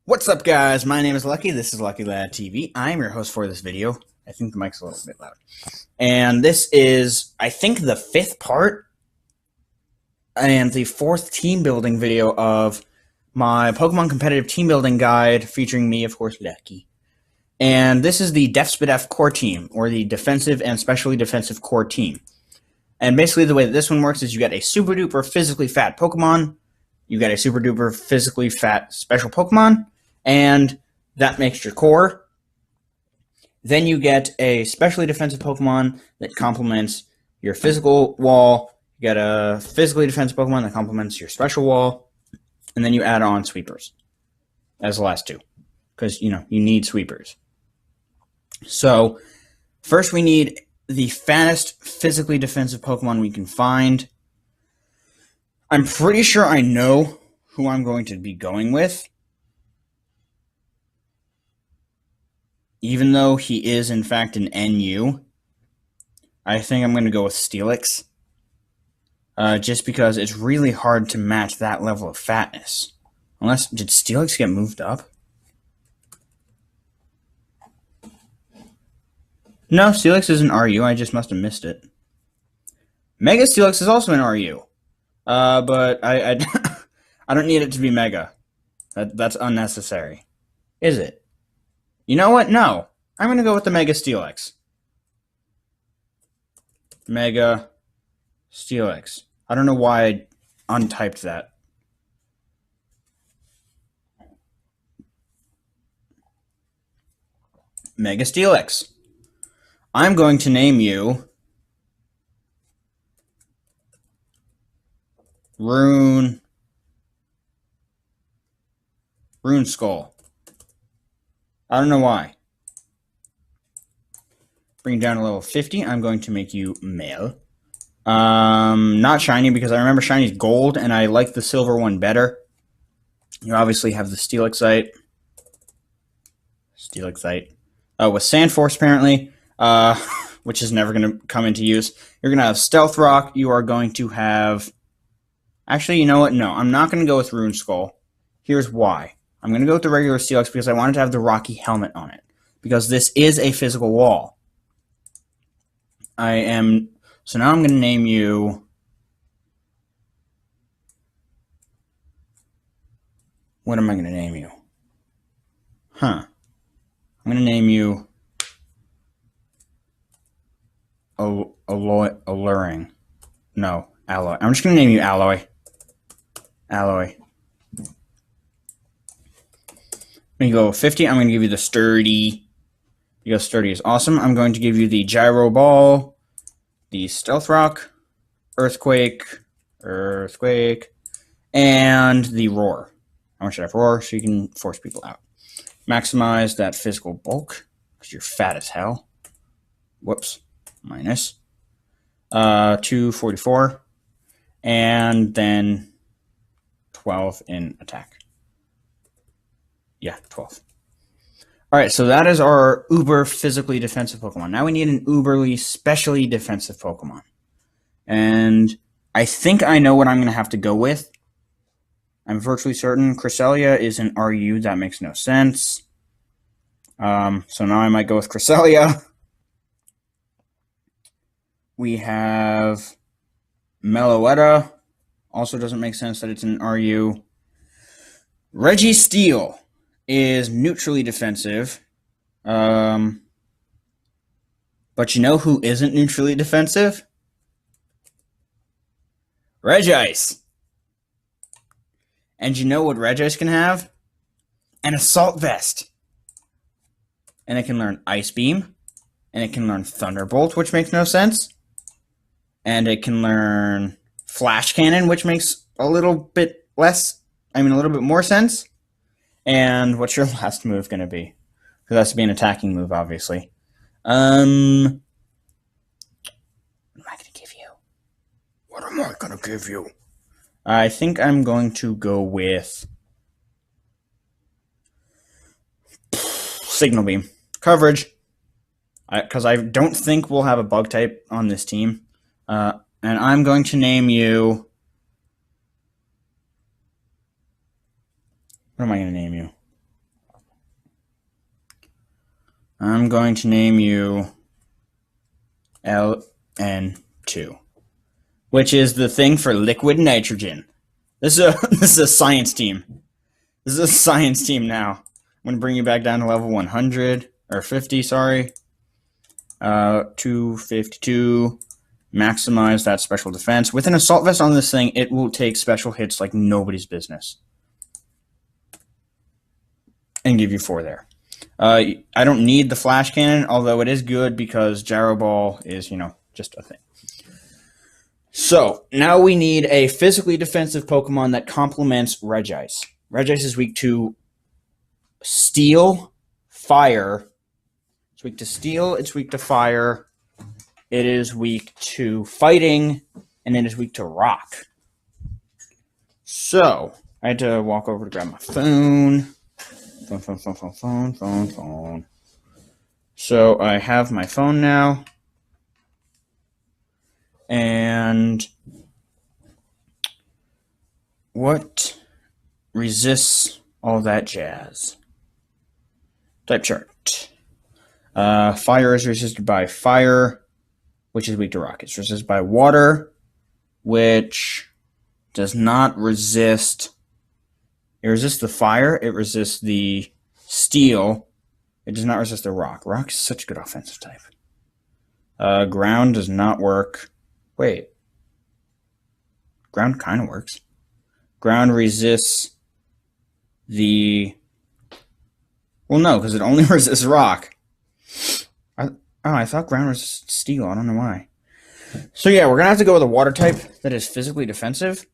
What's up, guys? My name is Lucky. This is Lucky Lad TV. I'm your host for this video. I think the mic's a little bit loud. And this is, I think, the fifth part and the fourth team building video of my Pokemon competitive team building guide featuring me, of course, Lucky. And this is the DEF-SPDEF core team, or the defensive and specially defensive core team. And basically the way that this one works is you get a super duper physically fat Pokemon, you get a super duper physically fat special Pokemon, and that makes your core. Then you get a specially defensive Pokemon that complements your physical wall. You get a physically defensive Pokemon that complements your special wall. And then you add on sweepers as the last two. Because, you need sweepers. So, first we need the fattest physically defensive Pokemon we can find. I'm pretty sure I know who I'm going to be going with. Even though he is, in fact, an NU, I think I'm going to go with Steelix. Just because it's really hard to match that level of fatness. Unless, did Steelix get moved up? No, Steelix is an RU. I just must have missed it. Mega Steelix is also an RU. But I I don't need it to be Mega. That's unnecessary. Is it? You know what? No. I'm going to go with the Mega Steelix. Mega Steelix. I don't know why I untyped that. Mega Steelix. I'm going to name you Rune Skull. I don't know why. Bring it down to level 50. I'm going to make you male. Not shiny because I remember shiny's gold and I like the silver one better. You obviously have the Steelixite. With Sandforce apparently, which is never going to come into use. You're going to have Stealth Rock. You are going to have... Actually, you know what? No, I'm not going to go with Rune Skull. Here's why. I'm going to go with the regular Steelix because I wanted to have the Rocky helmet on it. Because this is a physical wall. So now I'm going to name you... What am I going to name you? I'm going to name you... Alluring. No, Alloy. I'm just going to name you Alloy. Alloy. When you go 50, I'm going to give you the Sturdy. Because Sturdy is awesome. I'm going to give you the Gyro Ball, the Stealth Rock, Earthquake, and the Roar. How much should I have Roar so you can force people out? Maximize that physical bulk, because you're fat as hell. Whoops. Minus. 244. And then 12 in attack. Yeah, 12. Alright, so that is our uber physically defensive Pokemon. Now we need an uberly specially defensive Pokemon. And I think I know what I'm going to have to go with. I'm virtually certain Cresselia is an RU. That makes no sense. So now I might go with Cresselia. We have Meloetta. Also doesn't make sense that it's an RU. Registeel is neutrally defensive. But you know who isn't neutrally defensive? Regice. And you know what Regice can have? An Assault Vest. And it can learn Ice Beam. And it can learn Thunderbolt, which makes no sense. And it can learn Flash Cannon, which makes a little bit more sense. And what's your last move going to be? Because it has to be an attacking move, obviously. What am I going to give you? What am I going to give you? I think I'm going to go with Signal Beam. Coverage. Because I don't think we'll have a bug type on this team. And I'm going to name you... What am I going to name you? I'm going to name you LN2, which is the thing for liquid nitrogen. This is a science team. This is a science team now. I'm going to bring you back down to level 100, or 50, sorry. 252. Maximize that special defense. With an assault vest on this thing, it will take special hits like nobody's business. And give you 4 there. I don't need the flash cannon, although it is good because Gyro Ball is, just a thing. So, now we need a physically defensive Pokemon that complements Regice. Regice is weak to Steel, Fire. It's weak to Steel, it's weak to Fire. It is weak to Fighting, and it is weak to Rock. So, I had to walk over to grab my phone. Phone. So I have my phone now. And what resists all that jazz? Type chart. Fire is resisted by fire, which is weak to rock. It's resisted by water, which does not resist. It resists the fire. It resists the steel. It does not resist the rock. Rock is such a good offensive type. Ground does not work. Wait. Ground kind of works. Ground resists the... Well, no, because it only resists rock. I thought ground resists steel. I don't know why. So yeah, we're going to have to go with a water type that is physically defensive.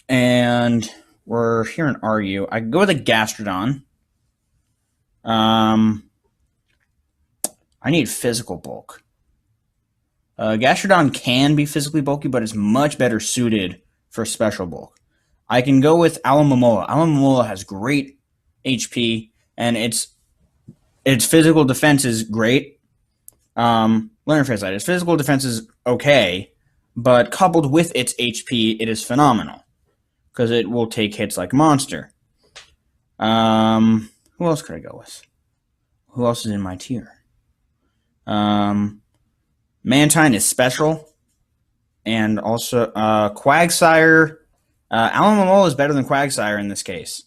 And... we're here in RU. I can go with a Gastrodon. I need physical bulk. Gastrodon can be physically bulky, but it's much better suited for special bulk. I can go with Alomomola. Alomomola has great HP, and its physical defense is great. Learn phrase that. Its physical defense is okay, but coupled with its HP, it is phenomenal. Because it will take hits like a monster. Who else could I go with? Who else is in my tier? Mantine is special. And also, Quagsire. Alomomola is better than Quagsire in this case.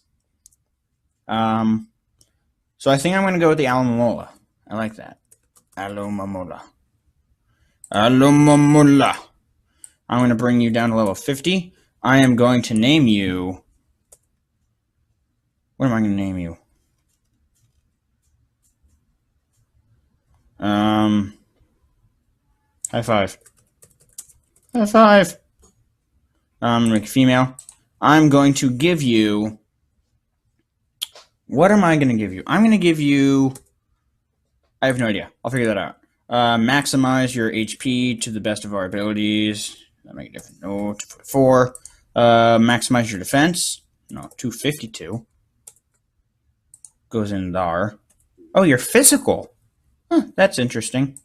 So I think I'm going to go with the Alomomola. I like that. Alomomola. Alomomola. I'm going to bring you down to level 50. I am going to name you... What am I going to name you? High five. High five. I'm going to make a female. I'm going to give you... What am I going to give you? I'm going to give you... I have no idea. I'll figure that out. Maximize your HP to the best of our abilities. That make a difference. No, 244. Maximize your defense. No, 252. Goes in there. Oh, you're physical. Huh, that's interesting.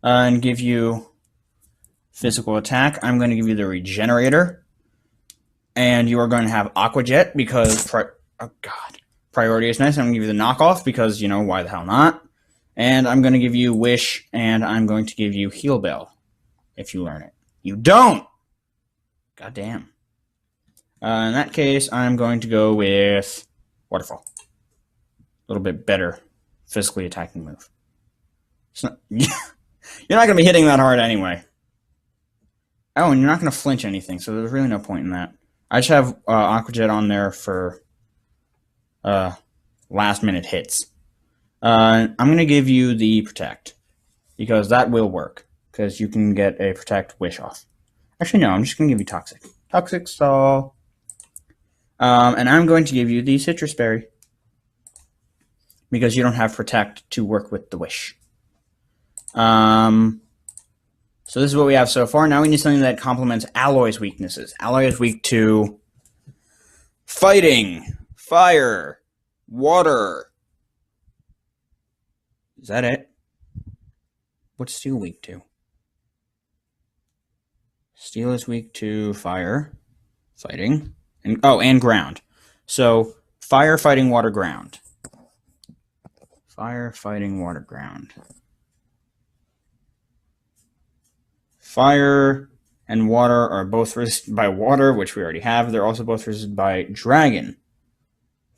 And give you physical attack. I'm going to give you the Regenerator. And you are going to have Aqua Jet because... oh, God. Priority is nice. I'm going to give you the knockoff because, why the hell not? And I'm going to give you Wish, and I'm going to give you Heal Bell if you learn it. You don't! God damn. In that case, I'm going to go with Waterfall. A little bit better physically attacking move. It's not, you're not going to be hitting that hard anyway. Oh, and you're not going to flinch anything, so there's really no point in that. I just have Aqua Jet on there for last-minute hits. I'm going to give you the Protect, because that will work, because you can get a Protect Wish off. Actually, no, I'm just going to give you Toxic. Toxic Stall. And I'm going to give you the Citrus Berry, because you don't have Protect to work with the Wish. So this is what we have so far. Now we need something that complements Alloy's weaknesses. Alloy is weak to Fighting, Fire, Water. Is that it? What's Steel weak to? Steel is weak to Fire, Fighting, and Ground. So Fire, Fighting, Water, Ground. Fire, fighting, water, ground. Fire and water are both resisted by water, which we already have. They're also both resisted by dragon.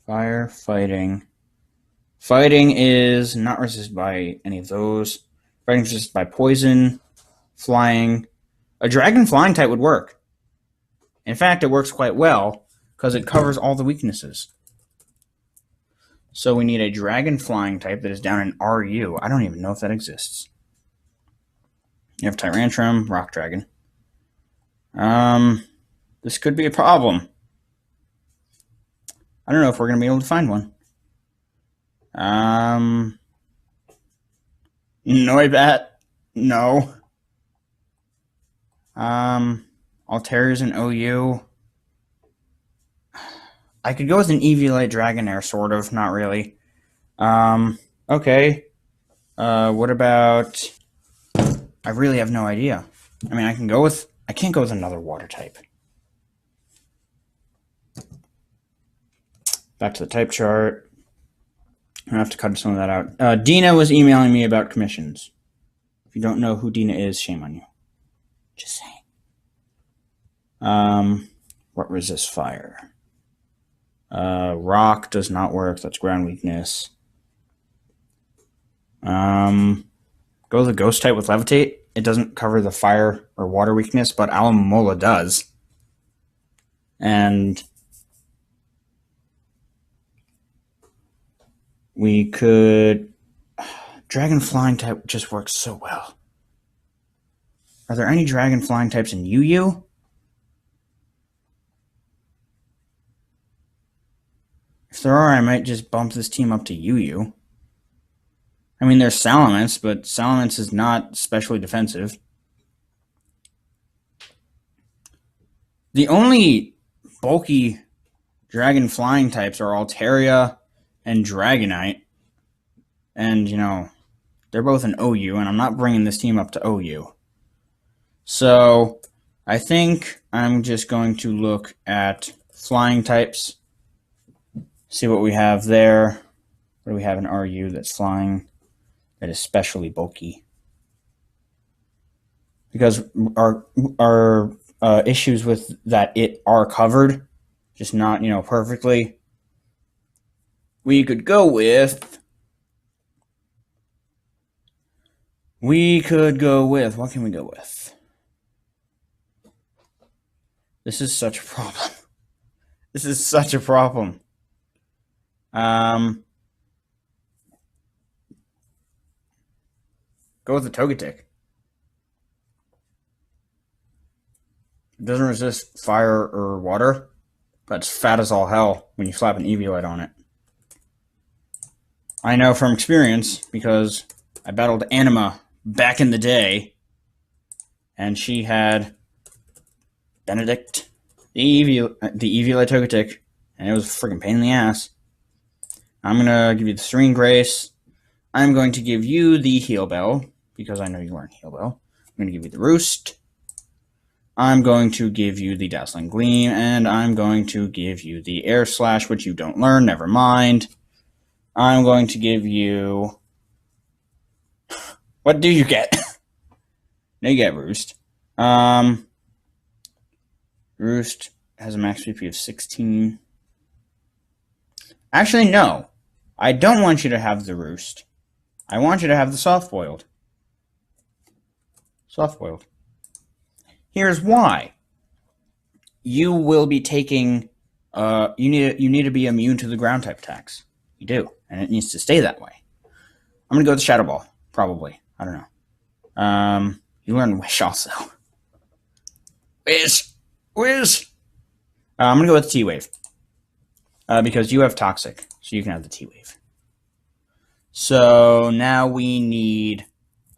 Fire, fighting. Fighting is not resisted by any of those. Fighting is resisted by poison, flying. A dragon flying type would work. In fact, it works quite well because it covers all the weaknesses. So we need a dragon flying type that is down in RU. I don't even know if that exists. You have Tyrantrum, Rock Dragon. This could be a problem. I don't know if we're going to be able to find one. Noibat, no. Alteria's an OU. I could go with an Eviolite Dragonair, sort of, not really. Okay. What about... I really have no idea. I mean, I can't go with another water type. Back to the type chart. I'm going to have to cut some of that out. Dina was emailing me about commissions. If you don't know who Dina is, shame on you. Just saying. What resists fire? Rock does not work. That's ground weakness. Go the ghost type with levitate. It doesn't cover the fire or water weakness, but Alamola does. And we could... Dragon flying type just works so well. Are there any dragon flying types in UU? If there are, I might just bump this team up to UU. I mean, there's Salamence, but Salamence is not especially defensive. The only bulky dragon flying types are Altaria and Dragonite. And, you know, they're both an OU, and I'm not bringing this team up to OU. So, I think I'm just going to look at flying types. See what we have there. What do we have in RU that's flying? That is especially bulky. Because our issues with that it are covered, just not, you know, perfectly. We could go with... What can we go with? This is such a problem. This is such a problem. Go with the Togetic. It doesn't resist fire or water, but it's fat as all hell when you slap an Eviolite on it. I know from experience, because I battled Anima back in the day, and she had Benedict, the Eviolite Togetic, and it was a freaking pain in the ass. I'm going to give you the Serene Grace. I'm going to give you the Heal Bell, because I know you learned Heal Bell. I'm going to give you the Roost. I'm going to give you the Dazzling Gleam, and I'm going to give you the Air Slash, which you don't learn, never mind. I'm going to give you... What do you get? No, you get Roost. Roost has a max PP of 16. Actually, no. I don't want you to have the Roost. I want you to have the Soft-Boiled. Soft-Boiled. Here's why. You will be taking... you need to be immune to the ground-type attacks. You do. And it needs to stay that way. I'm going to go with Shadow Ball. Probably. I don't know. You learn Wish also. Wish! I'm going to go with T-Wave. Because you have Toxic. So you can have the T-Wave. So now we need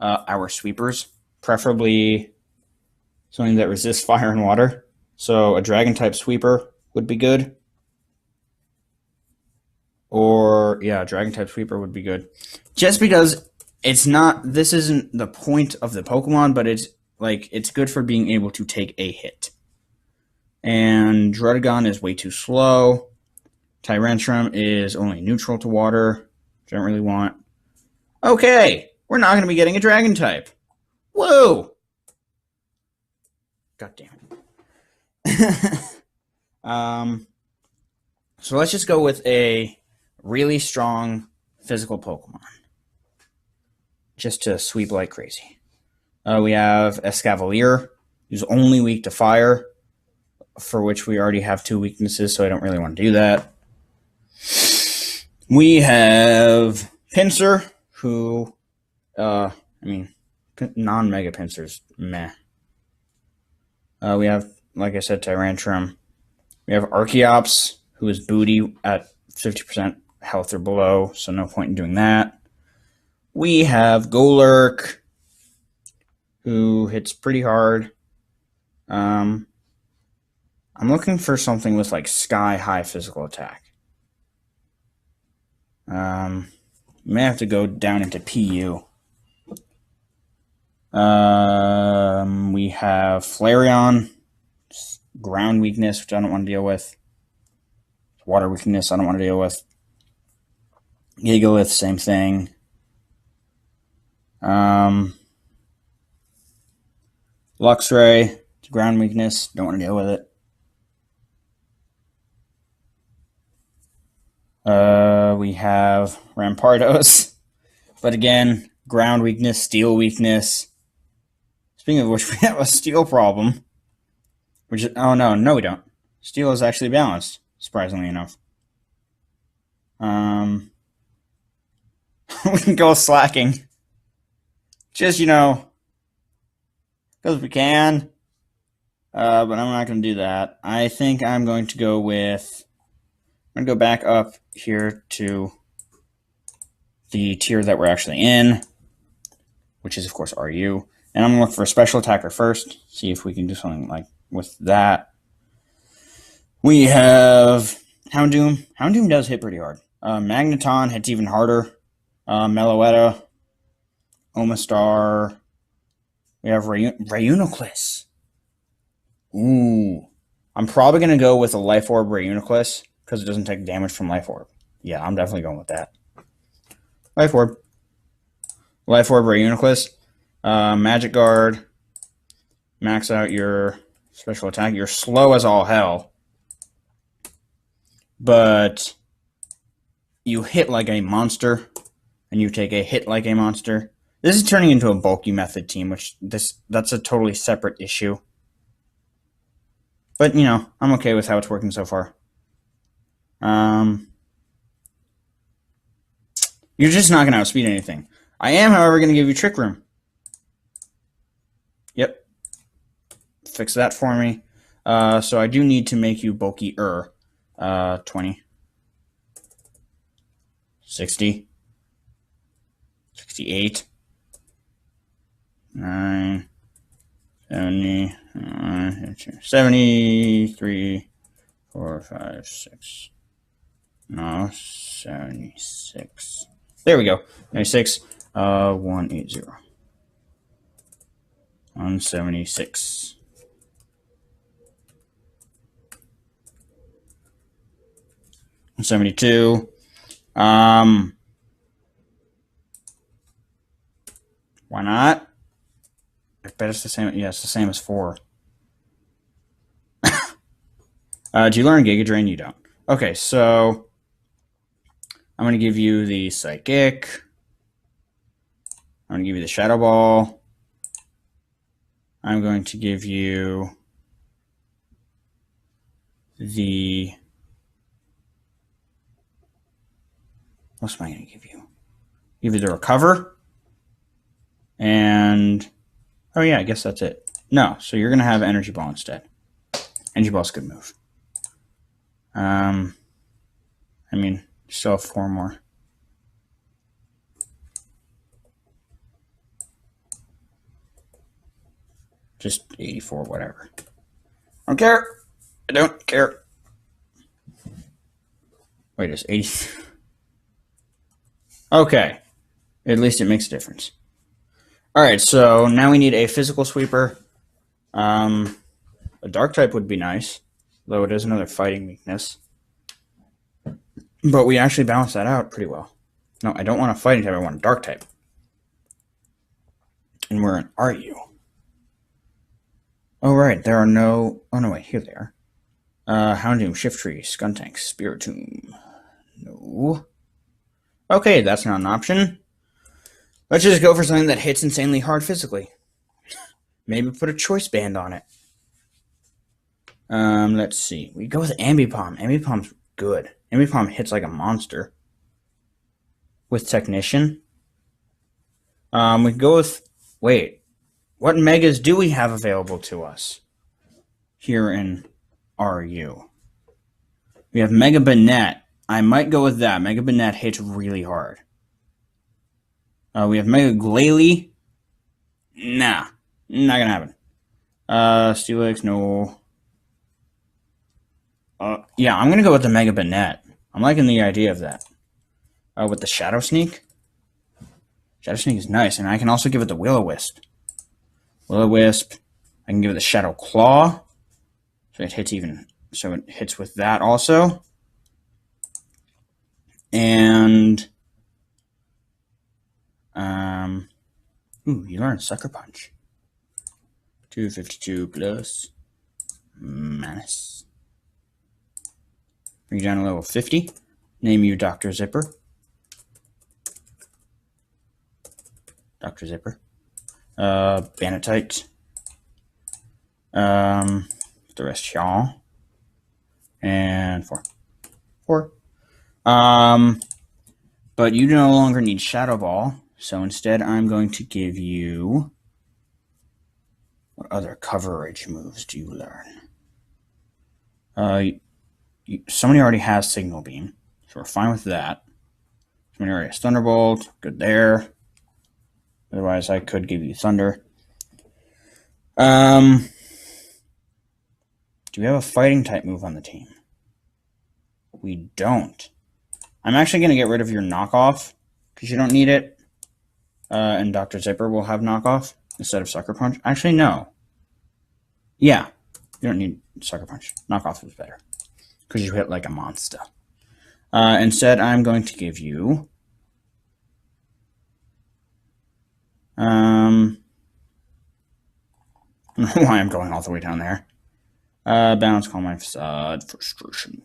our sweepers. Preferably something that resists fire and water. So a Dragon-type sweeper would be good. Or, yeah, a Dragon-type sweeper would be good. Just because this isn't the point of the Pokemon, but it's good for being able to take a hit. And Druddigon is way too slow. Tyrantrum is only neutral to water, which I don't really want. Okay, we're not going to be getting a dragon type. Whoa! God damn it. So let's just go with a really strong physical Pokemon. Just to sweep like crazy. We have Escavalier, who's only weak to fire, for which we already have 2 weaknesses, so I don't really want to do that. We have Pinsir, who, non-Mega Pinsir's meh. We have, like I said, Tyrantrum. We have Archeops, who is booty at 50% health or below, so no point in doing that. We have Golurk, who hits pretty hard. I'm looking for something with like sky-high physical attack. May have to go down into PU. We have Flareon, ground weakness, which I don't want to deal with. Water weakness, I don't want to deal with. Gigalith, same thing. Luxray, ground weakness, don't want to deal with it. We have Rampardos, but again, ground weakness, steel weakness. Speaking of which, we have a steel problem. Which is, oh no, we don't. Steel is actually balanced, surprisingly enough. We can go slacking. Just, because we can. But I'm not going to do that. I think I'm going to go with... I'm going to go back up here to the tier that we're actually in, which is, of course, RU. And I'm going to look for a special attacker first, see if we can do something like with that. We have Houndoom. Houndoom does hit pretty hard. Magneton hits even harder. Meloetta. Omastar. We have Reuniclus. Ooh. I'm probably going to go with a Life Orb Reuniclus because it doesn't take damage from Life Orb. Yeah, I'm definitely going with that. Life Orb. Life Orb Reuniclus. Magic Guard. Max out your special attack. You're slow as all hell. But you hit like a monster. And you take a hit like a monster. This is turning into a bulky method team, which that's a totally separate issue. But, I'm okay with how it's working so far. You're just not going to outspeed anything. I am, however, going to give you Trick Room. Yep. Fix that for me. So I do need to make you bulkier. 20. 60. 68. 9. 70. 73. 4, 5, 6. No, 76. There we go. 96. 180. 176. 172. Why not? I bet it's the same. Yeah, it's the same as 4. Do you learn Giga Drain? You don't. Okay, so I'm going to give you the Psychic. I'm going to give you the Shadow Ball. I'm going to give you the... What am I going to give you? Give you the Recover. And... Oh yeah, I guess that's it. No, so you're going to have Energy Ball instead. Energy Ball's a good move. Still have 4 more. Just 84, whatever. I don't care. I don't care. Wait, it's 80. Okay. At least it makes a difference. Alright, so now we need a physical sweeper. A dark type would be nice, though it is another fighting weakness. But we actually balance that out pretty well. No, I don't want a fighting type. I want a dark type. And where are you? Oh, right. There are no... Oh, no, wait. Here they are. Houndoom, Shiftry, Skuntank, Spiritomb. No. Okay, that's not an option. Let's just go for something that hits insanely hard physically. Maybe put a choice band on it. Let's see. We go with Ambipom. Ambipom's good. Ambipom hits like a monster. With Technician. We go with... Wait. What Megas do we have available to us? Here in RU. We have Mega Banette. I might go with that. Mega Banette hits really hard. We have Mega Glalie. Nah. Not gonna happen. Steelix, no. Yeah, I'm gonna go with the Mega Banette. I'm liking the idea of that. With the Shadow Sneak. Shadow Sneak is nice, and I can also give it the Will-O-Wisp. Will-O-Wisp. I can give it the Shadow Claw. So it hits with that also. And you learn Sucker Punch. 252 plus Menace. Bring you down to level 50. Name you Dr. Zipper. Dr. Zipper. Banatite. The rest y'all. And 4. But you no longer need Shadow Ball, so instead I'm going to give you... What other coverage moves do you learn? Somebody already has Signal Beam, so we're fine with that. Somebody already has Thunderbolt, good there. Otherwise, I could give you Thunder. Do we have a fighting type move on the team? We don't. I'm actually going to get rid of your knockoff, because you don't need it. And Dr. Zipper will have knockoff instead of Sucker Punch. Actually, no. Yeah, you don't need Sucker Punch. Knockoff is better, because you hit like a monster. Instead, I'm going to give you... I don't know why I'm going all the way down there. Balance, Calm My Facade, Frustration.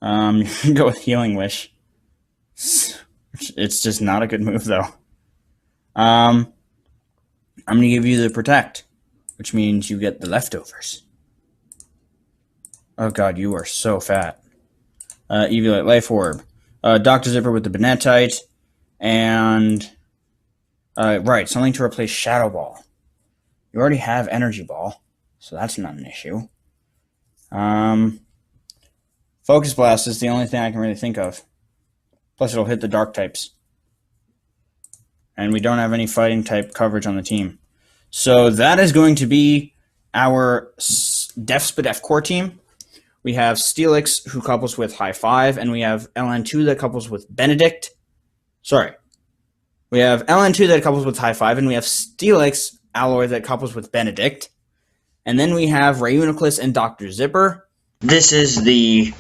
You can go with Healing Wish. It's just not a good move, though. I'm going to give you the Protect, which means you get the Leftovers. Oh god, you are so fat. Eviolite Life Orb. Dr. Zipper with the Banetite. And... right, something to replace Shadow Ball. You already have Energy Ball, so that's not an issue. Focus Blast is the only thing I can really think of. Plus, it'll hit the Dark types. And we don't have any Fighting type coverage on the team. So that is going to be our DEF-SPDEF core team. We have Steelix, who couples with High Five, and we have LN2 that couples with Benedict. Sorry. We have LN2 that couples with High Five, and we have Steelix Alloy that couples with Benedict. And then we have Reuniclus and Dr. Zipper. This is the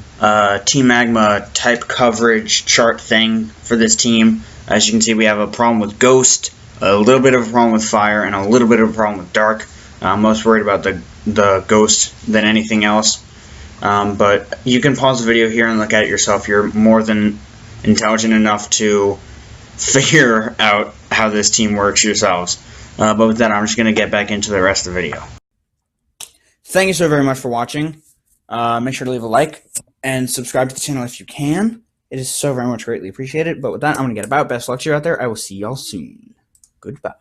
Team Magma type coverage chart thing for this team. As you can see, we have a problem with Ghost, a little bit of a problem with Fire, and a little bit of a problem with Dark. I'm most worried about the Ghost than anything else. But you can pause the video here and look at it yourself. You're more than intelligent enough to figure out how this team works yourselves. But with that, I'm just going to get back into the rest of the video. Thank you so very much for watching. Make sure to leave a like and subscribe to the channel if you can. It is so very much greatly appreciated. But with that, I'm going to get about. Best luck to you out there. I will see y'all soon. Goodbye.